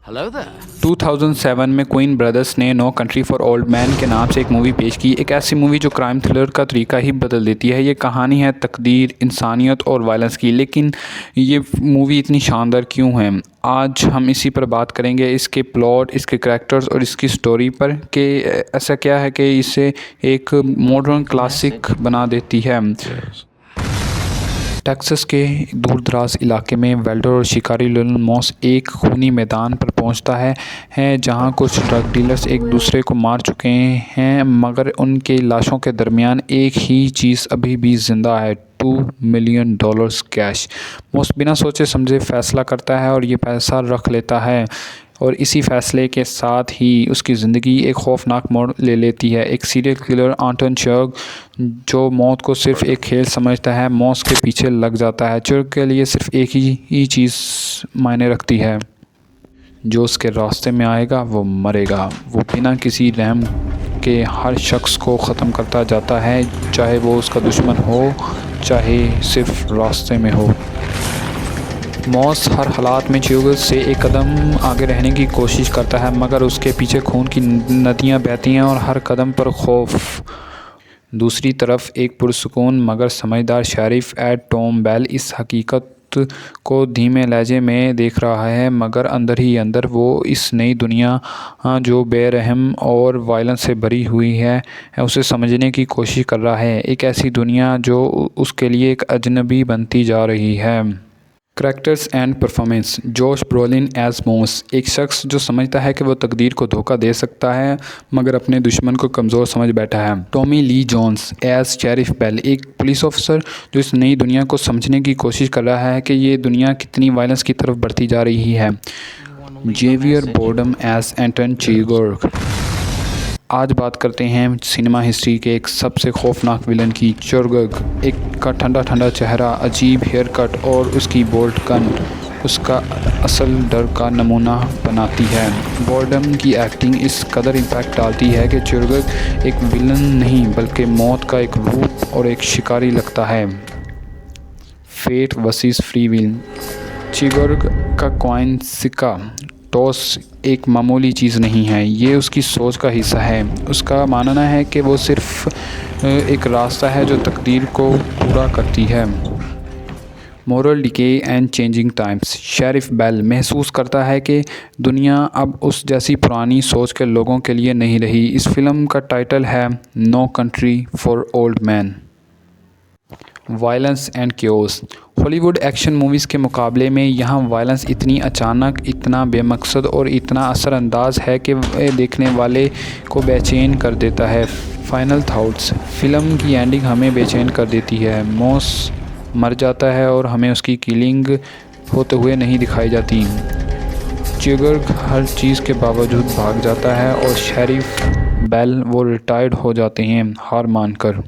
Hello there. 2007 में Coen brothers ने no country for old man के नाम से एक मूवी पेश की। एक ऐसी मूवी जो क्राइम थ्रिलर का तरीका ही बदल देती है। ये कहानी है तकदीर, इंसानियत और वायलेंस की। लेकिन ये मूवी इतनी शानदार क्यों है? आज हम इसी पर बात करेंगे, इसके प्लॉट, इसके कैरेक्टर्स और इसकी स्टोरी पर कि ऐसा क्या है कि इसे एक मॉडर्न क्लासिक बना देती है। टेक्सास के दूर-दराज इलाके में वेल्डर और शिकारी लियोनेल मॉस एक खूनी मैदान पर पहुंचता है जहां कुछ ड्रग डीलर्स एक दूसरे को मार चुके हैं, मगर उनके लाशों के दरमियान एक ही चीज़ अभी भी ज़िंदा है, $2 मिलियन कैश। मॉस बिना सोचे समझे फ़ैसला करता है और ये पैसा रख लेता है, और इसी फ़ैसले के साथ ही उसकी ज़िंदगी एक खौफनाक मोड़ ले लेती है। एक सीरियल किलर आंटन चर्ग, जो मौत को सिर्फ़ एक खेल समझता है, मॉस के पीछे लग जाता है। चर्ग के लिए सिर्फ़ एक ही चीज़ मायने रखती है, जो उसके रास्ते में आएगा वो मरेगा। वो बिना किसी रहम के हर शख्स को ख़त्म करता जाता है, चाहे वो उसका दुश्मन हो, चाहे सिर्फ़ रास्ते में हो। मॉस हर हालात में चर्ग से एक कदम आगे रहने की कोशिश करता है, मगर उसके पीछे खून की नदियाँ बहती हैं और हर कदम पर खौफ। दूसरी तरफ एक पुरसुकून मगर समझदार शेरिफ एड टॉम बेल इस हकीकत को धीमे लहजे में देख रहा है, मगर अंदर ही अंदर वो इस नई दुनिया जो बेरहम और वायलेंस से भरी हुई है उसे समझने की कोशिश कर रहा है। एक ऐसी दुनिया जो उसके लिए एक अजनबी बनती जा रही है। Characters and performance. Josh Brolin as Moss, एक शख्स जो समझता है कि वो तकदीर को धोखा दे सकता है, मगर अपने दुश्मन को कमज़ोर समझ बैठा है। Tommy Lee Jones as sheriff bell, एक पुलिस ऑफिसर जो इस नई दुनिया को समझने की कोशिश कर रहा है कि ये दुनिया कितनी वायलेंस की तरफ बढ़ती जा रही है। जेवियर बॉर्डम एज एंटन चीगोर्ग। आज बात करते हैं सिनेमा हिस्ट्री के एक सबसे खौफनाक विलन की। चर्ग एक का ठंडा चेहरा, अजीब हेयर कट और उसकी बोल्ट गन उसका असल डर का नमूना बनाती है। बॉर्डम की एक्टिंग इस कदर इम्पैक्ट डालती है कि चर्ग एक विलन नहीं बल्कि मौत का एक रूप और एक शिकारी लगता है। Fate versus free will. चर्ग का कॉइन सिक्का टॉस एक मामूली चीज़ नहीं है, ये उसकी सोच का हिस्सा है। उसका मानना है कि वो सिर्फ एक रास्ता है जो तकदीर को पूरा करती है। Moral decay and changing times. Sheriff Bell महसूस करता है कि दुनिया अब उस जैसी पुरानी सोच के लोगों के लिए नहीं रही। इस फिल्म का टाइटल है no country for old man. Violence and chaos. Hollywood action movies के मुकाबले में यहाँ वायलेंस इतनी अचानक, इतना बेमकसद और इतना असरअंदाज है कि वह देखने वाले को बेचैन कर देता है। Final thoughts. फिल्म की एंडिंग हमें बेचैन कर देती है। मॉस मर जाता है और हमें उसकी किलिंग होते हुए नहीं दिखाई जाती। चर्ग हर चीज़ के बावजूद भाग जाता है और शेरिफ बेल वो रिटायर्ड हो जाते हैं हार मानकर।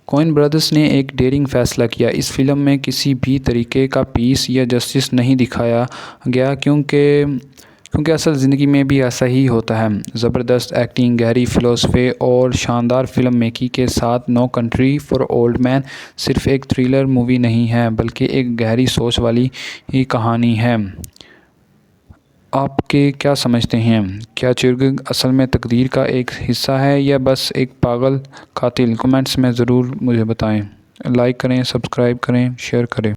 कोएन ब्रदर्स ने एक डेयरिंग फ़ैसला किया। इस फिल्म में किसी भी तरीके का पीस या जस्टिस नहीं दिखाया गया, क्योंकि असल ज़िंदगी में भी ऐसा ही होता है। ज़बरदस्त एक्टिंग, गहरी फ़िलासफ़ी और शानदार फिल्म मेकिंग के साथ no country for old man सिर्फ़ एक थ्रिलर मूवी नहीं है बल्कि एक गहरी सोच वाली ही कहानी है। आपके क्या समझते हैं? क्या चर्ग असल में तकदीर का एक हिस्सा है या बस एक पागल कातिल? कमेंट्स में ज़रूर मुझे बताएं। लाइक करें, सब्सक्राइब करें, शेयर करें।